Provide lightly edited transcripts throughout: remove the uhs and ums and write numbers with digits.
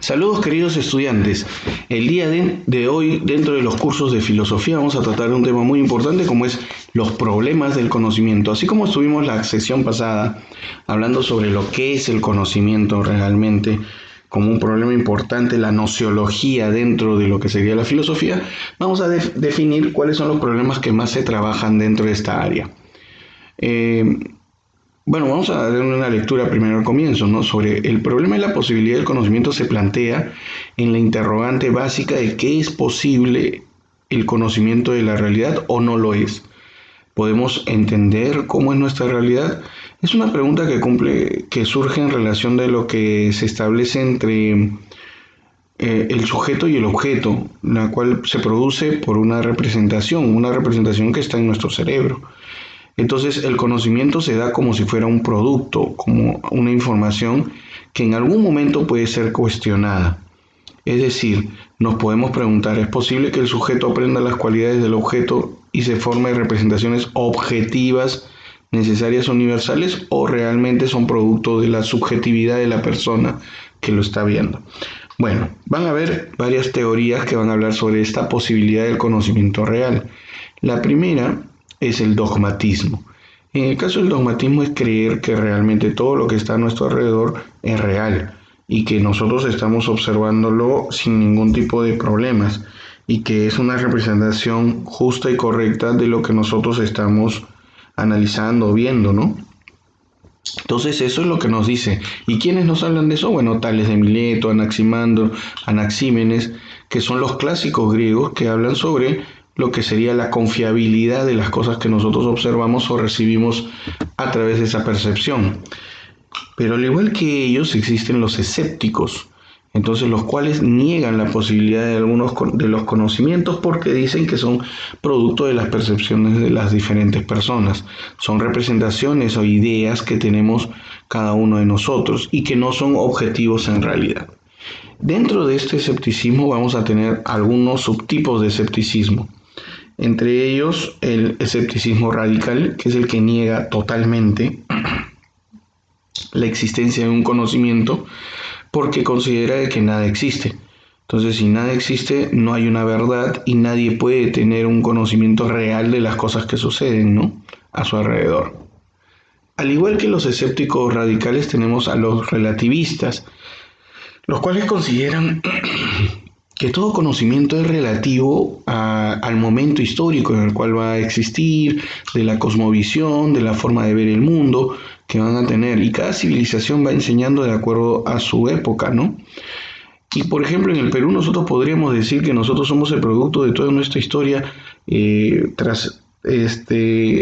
Saludos queridos estudiantes. El día de hoy, dentro de los cursos de filosofía, vamos a tratar de un tema muy importante como es los problemas del conocimiento. Así como estuvimos la sesión pasada hablando sobre lo que es el conocimiento realmente como un problema importante, la nociología dentro de lo que sería la filosofía, vamos a definir cuáles son los problemas que más se trabajan dentro de esta área. Bueno, vamos a dar una lectura primero al comienzo, ¿no? Sobre el problema y la posibilidad del conocimiento se plantea en la interrogante básica de qué es posible el conocimiento de la realidad o no lo es. ¿Podemos entender cómo es nuestra realidad? Es una pregunta que surge en relación de lo que se establece entre el sujeto y el objeto, la cual se produce por una representación que está en nuestro cerebro. Entonces el conocimiento se da como si fuera un producto, como una información que en algún momento puede ser cuestionada. Es decir, nos podemos preguntar, ¿es posible que el sujeto aprenda las cualidades del objeto y se forme representaciones objetivas, necesarias, universales, o realmente son producto de la subjetividad de la persona que lo está viendo? Bueno, van a haber varias teorías que van a hablar sobre esta posibilidad del conocimiento real. La primera es el dogmatismo. En el caso del dogmatismo es creer que realmente todo lo que está a nuestro alrededor es real y que nosotros estamos observándolo sin ningún tipo de problemas y que es una representación justa y correcta de lo que nosotros estamos analizando o viendo, ¿no? Entonces eso es lo que nos dice. ¿Y quiénes nos hablan de eso? Bueno, Tales de Mileto, Anaximandro, Anaxímenes, que son los clásicos griegos que hablan sobre lo que sería la confiabilidad de las cosas que nosotros observamos o recibimos a través de esa percepción. Pero al igual que ellos existen los escépticos, entonces los cuales niegan la posibilidad de algunos de los conocimientos porque dicen que son producto de las percepciones de las diferentes personas, son representaciones o ideas que tenemos cada uno de nosotros y que no son objetivos en realidad. Dentro de este escepticismo vamos a tener algunos subtipos de escepticismo. Entre ellos el escepticismo radical, que es el que niega totalmente la existencia de un conocimiento porque considera que nada existe. Entonces, si nada existe, no hay una verdad y nadie puede tener un conocimiento real de las cosas que suceden, ¿no?, a su alrededor. Al igual que los escépticos radicales, tenemos a los relativistas, los cuales consideran que todo conocimiento es relativo al momento histórico en el cual va a existir, de la cosmovisión, de la forma de ver el mundo que van a tener, y cada civilización va enseñando de acuerdo a su época, ¿no? Y por ejemplo en el Perú nosotros podríamos decir que nosotros somos el producto de toda nuestra historia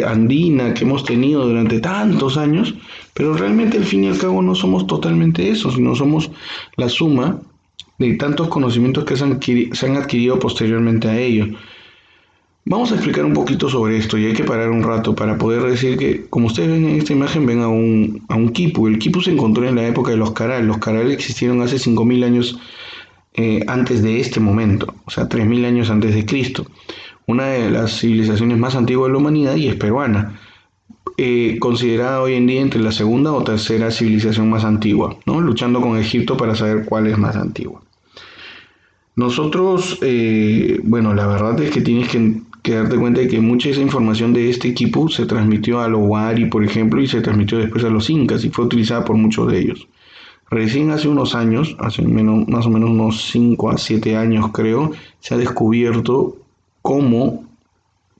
andina que hemos tenido durante tantos años, pero realmente al fin y al cabo no somos totalmente eso, sino somos la suma de tantos conocimientos que se han adquirido posteriormente a ello. Vamos a explicar un poquito sobre esto y hay que parar un rato para poder decir que, como ustedes ven en esta imagen, ven a un quipu. El quipu se encontró en la época de los caral. Los caral existieron hace 5.000 años antes de este momento, o sea, 3.000 años antes de Cristo. Una de las civilizaciones más antiguas de la humanidad y es peruana. Considerada hoy en día entre la segunda o tercera civilización más antigua, ¿no?, luchando con Egipto para saber cuál es más antigua. Nosotros, bueno, la verdad es que tienes que darte cuenta de que mucha de esa información de este equipo se transmitió a los Wari, por ejemplo, y se transmitió después a los incas y fue utilizada por muchos de ellos. Recién hace unos años, más o menos unos 5 a 7 años creo, se ha descubierto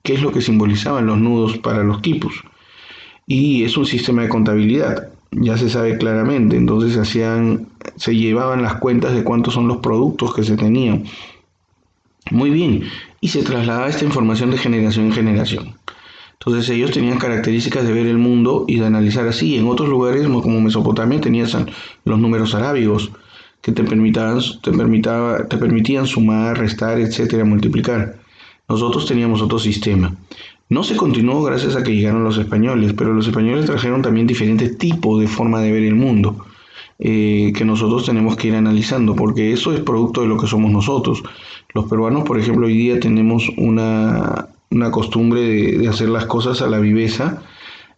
qué es lo que simbolizaban los nudos para los quipus. Y es un sistema de contabilidad, ya se sabe claramente, entonces se llevaban las cuentas de cuántos son los productos que se tenían. Muy bien, y se trasladaba esta información de generación en generación. Entonces ellos tenían características de ver el mundo y de analizar así. En otros lugares, como Mesopotamia, tenías los números arábigos que te permitían sumar, restar, etcétera, multiplicar. Nosotros teníamos otro sistema. No se continuó gracias a que llegaron los españoles, pero los españoles trajeron también diferentes tipos de forma de ver el mundo, que nosotros tenemos que ir analizando, porque eso es producto de lo que somos nosotros. Los peruanos, por ejemplo, hoy día tenemos una costumbre de hacer las cosas a la viveza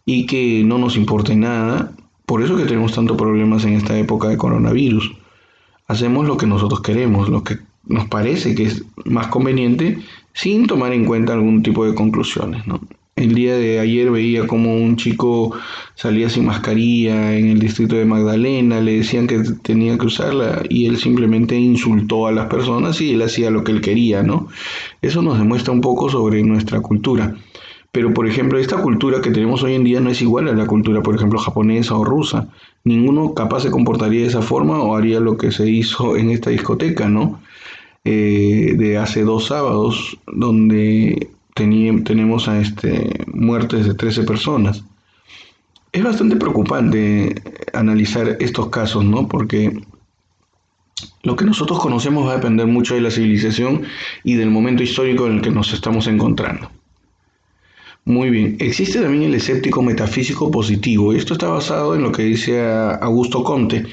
y que no nos importe nada. Por eso que tenemos tantos problemas en esta época de coronavirus. hacemos lo que nosotros queremos, lo que nos parece que es más conveniente, sin tomar en cuenta algún tipo de conclusiones, ¿no? El día de ayer veía como un chico salía sin mascarilla en el distrito de Magdalena, le decían que tenía que usarla y él simplemente insultó a las personas y él hacía lo que él quería, ¿no? Eso nos demuestra un poco sobre nuestra cultura. Pero, por ejemplo, esta cultura que tenemos hoy en día no es igual a la cultura, por ejemplo, japonesa o rusa. Ninguno capaz se comportaría de esa forma o haría lo que se hizo en esta discoteca, ¿no? De hace 2 sábados, donde tenemos a muertes de 13 personas. Es bastante preocupante analizar estos casos, ¿no? Porque lo que nosotros conocemos va a depender mucho de la civilización y del momento histórico en el que nos estamos encontrando. Muy bien, existe también el escéptico metafísico positivo. Esto está basado en lo que dice Augusto Comte.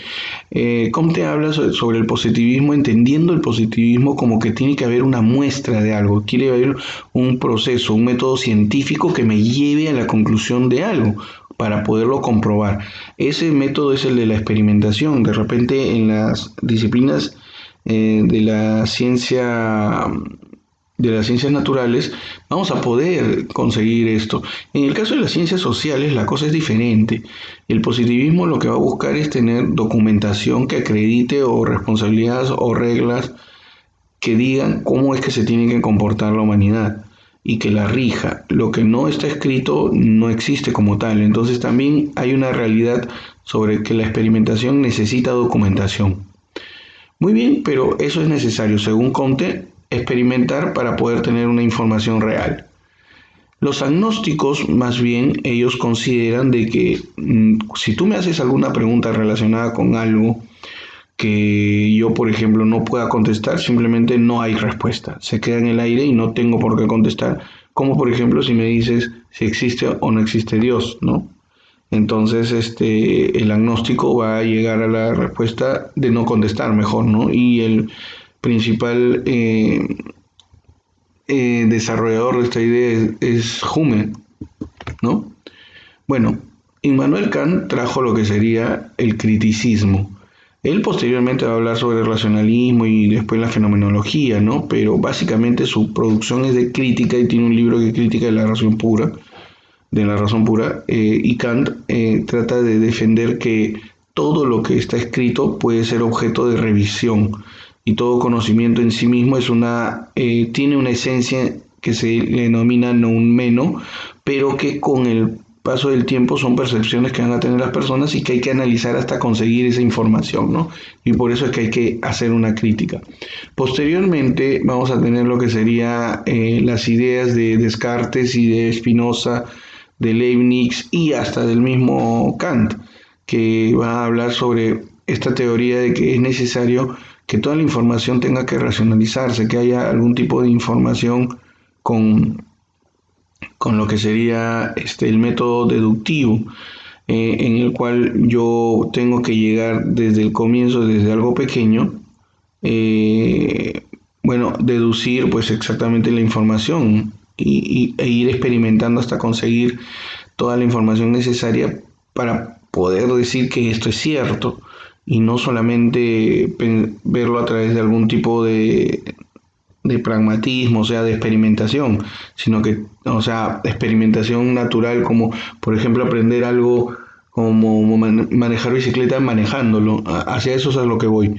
Comte habla sobre el positivismo, entendiendo el positivismo como que tiene que haber una muestra de algo, quiere haber un proceso, un método científico que me lleve a la conclusión de algo para poderlo comprobar. Ese método es el de la experimentación. De repente en las disciplinas de las ciencias naturales, vamos a poder conseguir esto. En el caso de las ciencias sociales, la cosa es diferente. El positivismo lo que va a buscar es tener documentación que acredite o responsabilidades o reglas que digan cómo es que se tiene que comportar la humanidad y que la rija. Lo que no está escrito no existe como tal. Entonces también hay una realidad sobre que la experimentación necesita documentación. Muy bien, pero eso es necesario, según Comte, experimentar para poder tener una información real. Los agnósticos, más bien, ellos consideran de que si tú me haces alguna pregunta relacionada con algo que yo, por ejemplo, no pueda contestar, simplemente no hay respuesta. Se queda en el aire y no tengo por qué contestar. Como, por ejemplo, si me dices si existe o no existe Dios, ¿no? Entonces, el agnóstico va a llegar a la respuesta de no contestar mejor, ¿no? Y el principal desarrollador de esta idea es Hume, ¿no? Bueno, Immanuel Kant trajo lo que sería el criticismo. Él posteriormente va a hablar sobre el racionalismo y después la fenomenología, ¿no? Pero básicamente su producción es de crítica y tiene un libro que critica de la razón pura, y Kant trata de defender que todo lo que está escrito puede ser objeto de revisión y todo conocimiento en sí mismo tiene una esencia que se le denomina noumeno, pero que con el paso del tiempo son percepciones que van a tener las personas y que hay que analizar hasta conseguir esa información, ¿no? Y por eso es que hay que hacer una crítica. Posteriormente vamos a tener lo que sería las ideas de Descartes y de Spinoza, de Leibniz y hasta del mismo Kant, que va a hablar sobre esta teoría de que es necesario que toda la información tenga que racionalizarse, que haya algún tipo de información con, con lo que sería el método deductivo, en el cual yo tengo que llegar desde el comienzo, desde algo pequeño, eh, bueno, deducir pues exactamente la información e ir experimentando hasta conseguir toda la información necesaria para poder decir que esto es cierto y no solamente verlo a través de algún tipo de pragmatismo, o sea, de experimentación, sino que, o sea, experimentación natural como, por ejemplo, aprender algo como manejar bicicleta manejándolo, hacia eso es a lo que voy.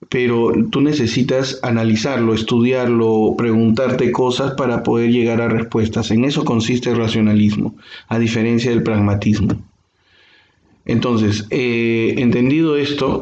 Pero tú necesitas analizarlo, estudiarlo, preguntarte cosas para poder llegar a respuestas. En eso consiste el racionalismo, a diferencia del pragmatismo. Entonces, entendido esto,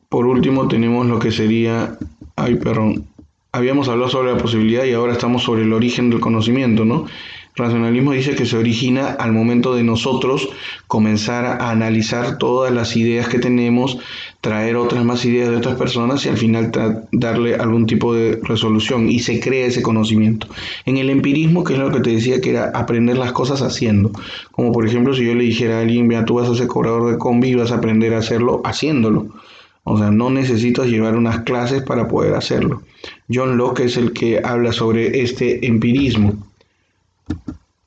por último tenemos lo que sería, ay, perdón, habíamos hablado sobre la posibilidad y ahora estamos sobre el origen del conocimiento, ¿no? El racionalismo dice que se origina al momento de nosotros comenzar a analizar todas las ideas que tenemos, traer otras más ideas de otras personas y al final darle algún tipo de resolución y se crea ese conocimiento. En el empirismo, que es lo que te decía, que era aprender las cosas haciendo. Como por ejemplo, si yo le dijera a alguien, mira, tú vas a ser cobrador de combi y vas a aprender a hacerlo haciéndolo. O sea, no necesitas llevar unas clases para poder hacerlo. John Locke es el que habla sobre este empirismo.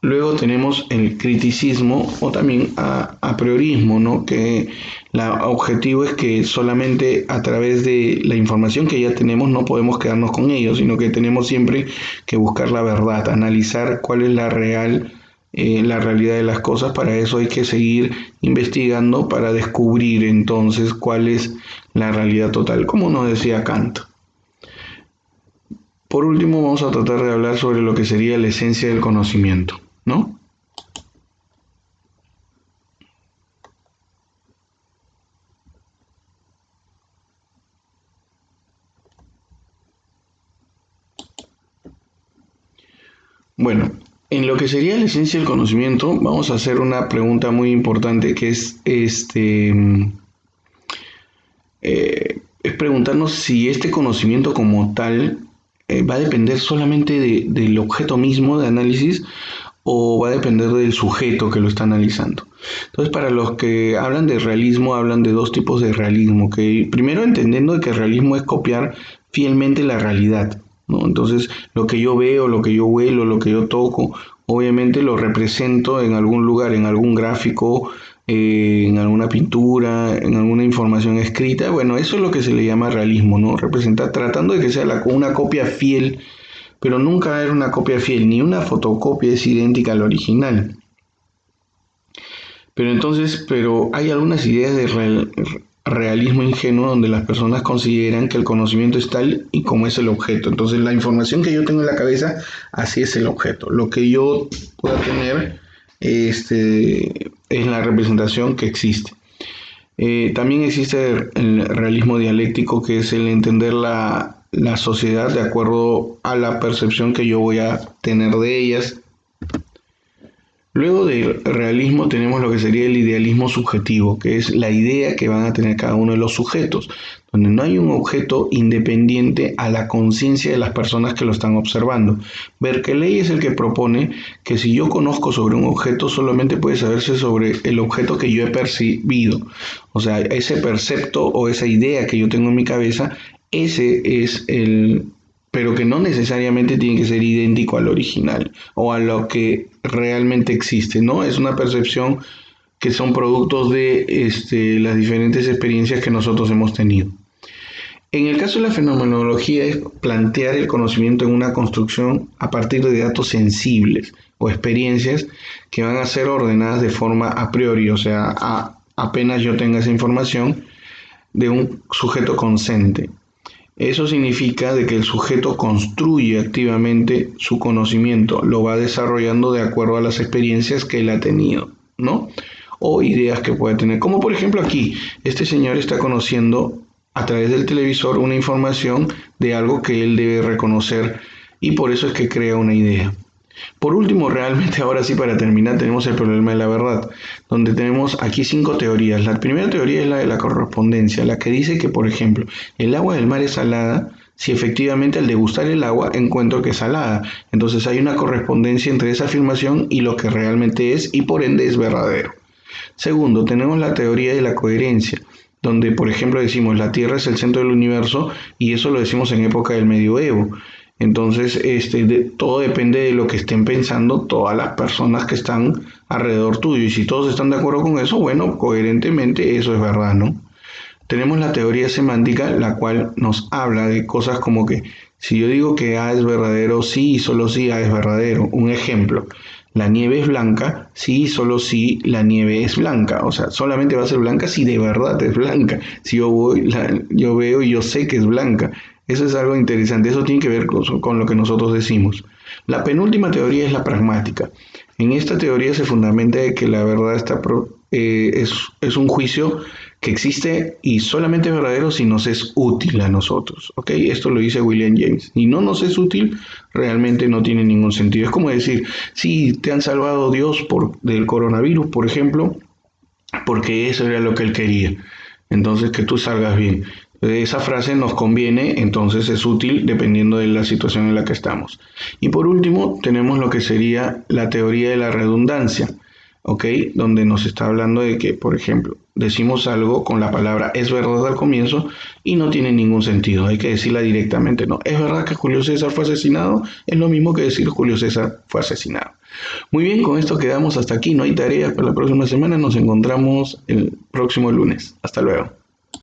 Luego tenemos el criticismo o también a priorismo, ¿no? Que el objetivo es que solamente a través de la información que ya tenemos no podemos quedarnos con ello, sino que tenemos siempre que buscar la verdad, analizar cuál es la realidad de las cosas. Para eso hay que seguir investigando para descubrir entonces cuál es la realidad total, como nos decía Kant. Por último, vamos a tratar de hablar sobre lo que sería la esencia del conocimiento, ¿no? Bueno, en lo que sería la esencia del conocimiento, vamos a hacer una pregunta muy importante que es preguntarnos si este conocimiento como tal va a depender solamente del objeto mismo de análisis o va a depender del sujeto que lo está analizando. Entonces, para los que hablan de realismo, hablan de dos tipos de realismo, que primero entendiendo que el realismo es copiar fielmente la realidad, ¿no? Entonces, lo que yo veo, lo que yo huelo, lo que yo toco, obviamente lo represento en algún lugar, en algún gráfico, en alguna pintura, en alguna información escrita. Bueno, eso es lo que se le llama realismo, ¿no? Representar, tratando de que sea una copia fiel, pero nunca va a haber una copia fiel, ni una fotocopia es idéntica al original. Pero hay algunas ideas de realismo ingenuo donde las personas consideran que el conocimiento es tal y como es el objeto. Entonces, la información que yo tengo en la cabeza, así es el objeto. Lo que yo pueda tener es la representación que existe. También existe el realismo dialéctico, que es el entender la sociedad de acuerdo a la percepción que yo voy a tener de ellas. Luego del realismo tenemos lo que sería el idealismo subjetivo, que es la idea que van a tener cada uno de los sujetos, donde no hay un objeto independiente a la conciencia de las personas que lo están observando. Berkeley es el que propone que si yo conozco sobre un objeto, solamente puede saberse sobre el objeto que yo he percibido. O sea, ese percepto o esa idea que yo tengo en mi cabeza, ese es pero que no necesariamente tiene que ser idéntico al original o a lo que realmente existe, ¿no? Es una percepción que son productos de las diferentes experiencias que nosotros hemos tenido. En el caso de la fenomenología es plantear el conocimiento en una construcción a partir de datos sensibles o experiencias que van a ser ordenadas de forma a priori, o sea, apenas yo tenga esa información de un sujeto consciente. Eso significa de que el sujeto construye activamente su conocimiento, lo va desarrollando de acuerdo a las experiencias que él ha tenido, ¿no? O ideas que puede tener. Como por ejemplo aquí, este señor está conociendo a través del televisor una información de algo que él debe reconocer y por eso es que crea una idea. Por último, realmente ahora sí para terminar tenemos el problema de la verdad, donde tenemos aquí 5 teorías. La primera teoría es la de la correspondencia, la que dice que, por ejemplo, el agua del mar es salada si efectivamente al degustar el agua encuentro que es salada. Entonces hay una correspondencia entre esa afirmación y lo que realmente es y por ende es verdadero. Segundo, tenemos la teoría de la coherencia, donde por ejemplo decimos la Tierra es el centro del universo y eso lo decimos en época del medioevo. Entonces, todo depende de lo que estén pensando todas las personas que están alrededor tuyo. Y si todos están de acuerdo con eso, bueno, coherentemente eso es verdad, ¿no? Tenemos la teoría semántica, la cual nos habla de cosas como que si yo digo que A es verdadero, sí y solo sí A es verdadero. Un ejemplo, la nieve es blanca, sí y solo sí la nieve es blanca. O sea, solamente va a ser blanca si de verdad es blanca. Si yo veo y yo sé que es blanca. Eso es algo interesante, eso tiene que ver con lo que nosotros decimos. La penúltima teoría es la pragmática. En esta teoría se fundamenta de que la verdad es un juicio que existe y solamente es verdadero si nos es útil a nosotros. ¿Ok? Esto lo dice William James. Si no nos es útil, realmente no tiene ningún sentido. Es como decir, si te han salvado Dios del coronavirus, por ejemplo, porque eso era lo que él quería. Entonces, que tú salgas bien. Esa frase nos conviene, entonces es útil dependiendo de la situación en la que estamos. Y por último, tenemos lo que sería la teoría de la redundancia. ¿ok? Donde nos está hablando de que, por ejemplo, decimos algo con la palabra es verdad al comienzo y no tiene ningún sentido. Hay que decirla directamente, ¿no? Es verdad que Julio César fue asesinado, es lo mismo que decir Julio César fue asesinado. Muy bien, con esto quedamos hasta aquí. No hay tareas para la próxima semana. Nos encontramos el próximo lunes. Hasta luego.